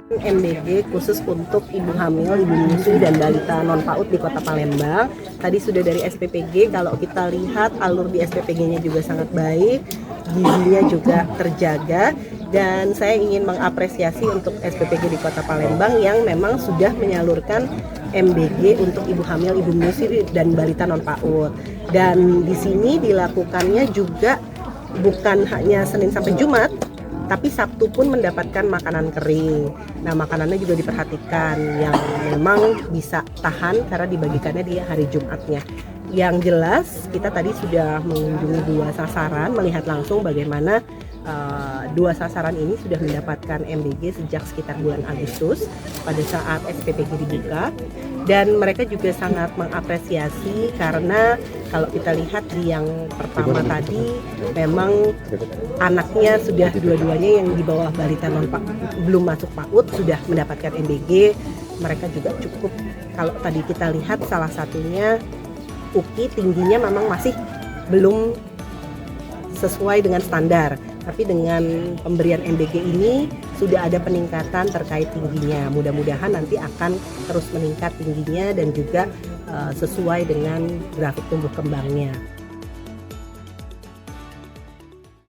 MBG khusus untuk ibu hamil, ibu menyusui dan balita non PAUD di Kota Palembang. Tadi sudah dari SPPG, kalau kita lihat alur di SPPG-nya juga sangat baik, gizinya juga terjaga, dan saya ingin mengapresiasi untuk SPPG di Kota Palembang yang memang sudah menyalurkan MBG untuk ibu hamil, ibu menyusui dan balita non PAUD. Dan di sini dilakukannya juga bukan hanya Senin sampai Jumat, tapi Sabtu pun mendapatkan makanan kering. Nah, makanannya juga diperhatikan yang memang bisa tahan karena dibagikannya di hari Jumatnya. Yang jelas kita tadi sudah mengunjungi 2 sasaran, melihat langsung bagaimana 2 sasaran ini sudah mendapatkan MBG sejak sekitar bulan Agustus pada saat SPPG dibuka, dan mereka juga sangat mengapresiasi karena kalau kita lihat di yang pertama tadi memang anaknya sudah dua-duanya yang di bawah balita belum masuk PAUD sudah mendapatkan MBG. Mereka juga cukup, kalau tadi kita lihat salah satunya Uki tingginya memang masih belum sesuai dengan standar, tapi dengan pemberian MBG ini sudah ada peningkatan terkait tingginya. Mudah-mudahan nanti akan terus meningkat tingginya dan juga sesuai dengan grafik tumbuh kembangnya.